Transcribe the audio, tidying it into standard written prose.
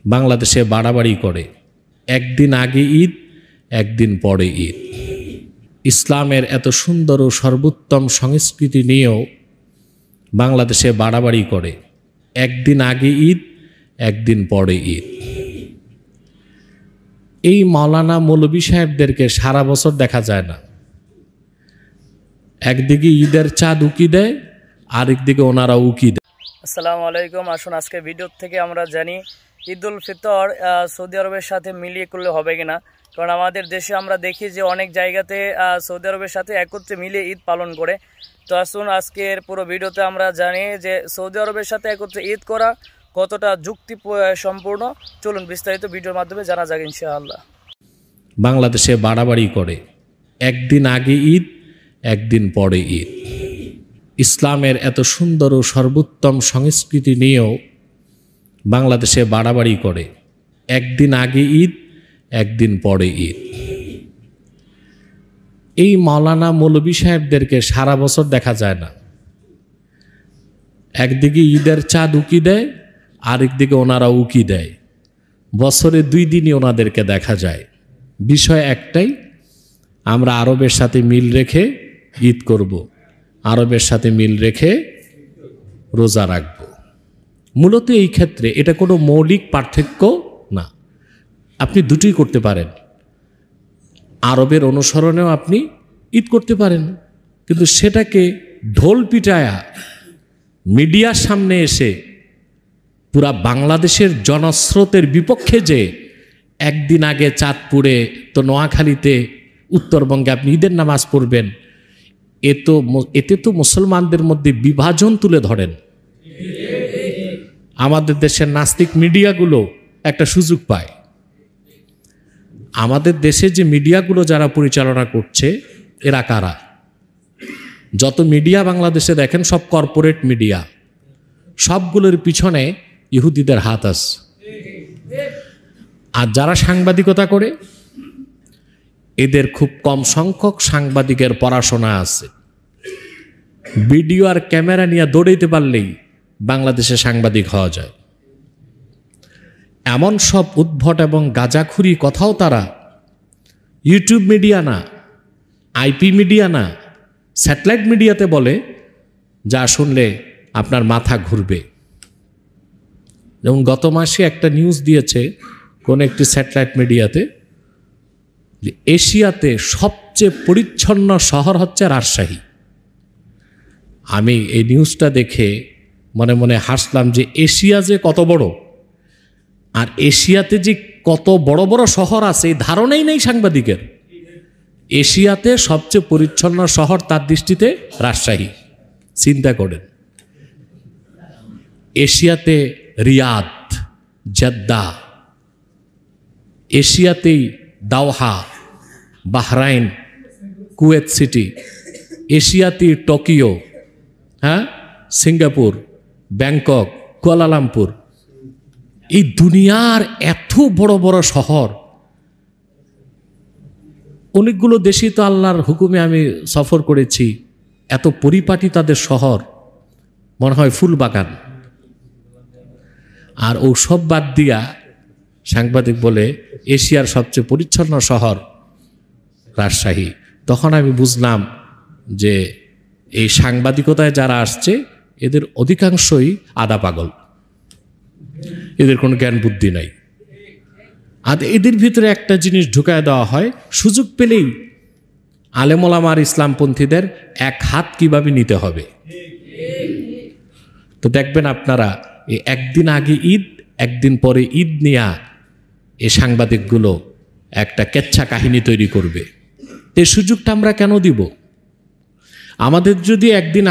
বাংলাদেশে বাড়াবাড়ি করে, একদিন আগে ঈদ একদিন পরে ঈদ। ইসলামের এত সুন্দর ও সর্বোত্তম সংস্কৃতি নিয়েও বাংলাদেশে বাড়াবাড়ি করে, একদিন আগে ঈদ একদিন পরে ঈদ। এই মাওলানা মৌলভী সাহেবদেরকে সারা বছর দেখা যায় না। একদিকে ঈদের চাঁদ উকি দেয়, আরেকদিকে ওনারা উকি দেয়। আসসালামু আলাইকুম। আসুন আজকে ভিডিও থেকে আমরা জানি ঈদুল ফিতর সৌদি আরবের সাথে মিলিয়ে করলে হবে কিনা। কারণ আমাদের দেশে আমরা দেখি যে অনেক জায়গাতে সৌদি আরবের সাথে একত্রে মিলিয়ে ঈদ পালন করে। তো আসুন আজকের পুরো ভিডিওতে আমরা জানি যে সৌদি আরবের সাথে একত্রে ঈদ করা কতটা যুক্তি সম্পূর্ণ। চলুন বিস্তারিত ভিডিওর মাধ্যমে জানা যাক ইনশাআল্লাহ। বাংলাদেশে বাড়াবাড়ি করে, একদিন আগে ঈদ একদিন পরে ঈদ। ইসলামের এত সুন্দর ও সর্বোত্তম সংস্কৃতি নিয়েও বাংলাদেশে বাড়াবাড়ি করে, একদিন আগে ঈদ একদিন পরে ঈদ। এই মাওলানা মৌলভী সাহেবদেরকে সারা বছর দেখা যায় না। একদিকে ঈদের চাঁদ উকি দেয়, আরেকদিকে ওনারা উকি দেয়। বছরে 2 দিনই ওনাদেরকে দেখা যায়। বিষয় একটাই, আমরা আরবের সাথে মিল রেখে ঈদ করব, আরবের সাথে মিল রেখে রোজা রাখব। মূলত এই ক্ষেত্রে এটা কোনো মৌলিক পার্থক্য না, আপনি দুটোই করতে পারেন। আরবের অনুসরণেও আপনি ঈদ করতে পারেন, কিন্তু সেটাকে ঢোল পিটায়া মিডিয়ার সামনে এসে পুরা বাংলাদেশের জনস্রোতের বিপক্ষে যে একদিন আগে চাঁদপুরে তো নোয়াখালীতে উত্তরবঙ্গে আপনি ঈদের নামাজ পড়বেন, এতে তো মুসলমানদের মধ্যে বিভাজন তুলে ধরেন। আমাদের দেশের নাস্তিক মিডিয়াগুলো একটা সুযোগ পায়। আমাদের দেশে যে মিডিয়াগুলো যারা পরিচালনা করছে এরা কারা? যত মিডিয়া বাংলাদেশে দেখেন সব কর্পোরেট মিডিয়া, সবগুলোর পিছনে ইহুদিদের হাত আছে। আর যারা সাংবাদিকতা করে এদের খুব কম সংখ্যক সাংবাদিকের পড়াশোনা আছে। ভিডিও আর ক্যামেরা নিয়ে দৌড়াইতে পারলেই বাংলাদেশে সাংবাদিক হওয়া যায়। এমন সব উদ্ভট এবং গাঁজাখুরি কথাও তারা ইউটিউব মিডিয়া না, আইপি মিডিয়া না, স্যাটেলাইট মিডিয়াতে বলে, যা শুনলে আপনার মাথা ঘুরবে। যেমন গত মাসে একটা নিউজ দিয়েছে কোন একটি স্যাটেলাইট মিডিয়াতে যে এশিয়াতে সবচেয়ে পরিচ্ছন্ন শহর হচ্ছে রাজশাহী। আমি এই নিউজটা দেখে মনে মনে হাসলাম যে এশিয়া যে কত বড়, আর এশিয়াতে যে কত বড় বড় শহর আছে এই ধারণাই নেই সাংবাদিকের। এশিয়াতে সবচেয়ে পরিচ্ছন্ন শহর তার দৃষ্টিতে রাজশাহী। চিন্তা করেন, এশিয়াতে রিয়াদ, জেদ্দা, এশিয়াতেই দাওহা, বাহরাইন, কুয়েত সিটি, এশিয়াতেই টোকিও, সিঙ্গাপুর, ব্যাংকক, কুয়ালালামপুর। এই দুনিয়ার এত বড় বড় শহর, অনেকগুলো দেশই তো আল্লাহর হুকুমে আমি সফর করেছি। এত পরিপাটি তাদের শহর, মনে হয় ফুল বাগান। আর ও সব বাদ দিয়া সাংবাদিক বলে এশিয়ার সবচেয়ে পরিচ্ছন্ন শহর রাজশাহী। তখন আমি বুঝলাম যে এই সাংবাদিকতায় যারা আসছে এদের অধিকাংশই আধা পাগল, এদের কোনো জ্ঞান বুদ্ধি নাই। আর এদের ভিতরে একটা জিনিস ঢুকায় দেওয়া হয়, সুযোগ পেলেই আলেম ওলামা আর ইসলামপন্থীদের এক হাত কিভাবে নিতে হবে। তো দেখবেন আপনারা একদিন আগে ঈদ একদিন পরে ঈদ নিয়া এই সাংবাদিকগুলো একটা কেচ্ছা কাহিনী তৈরি করবে। এই সুযোগটা আমরা কেন দিব? আমাদের যদি একদিন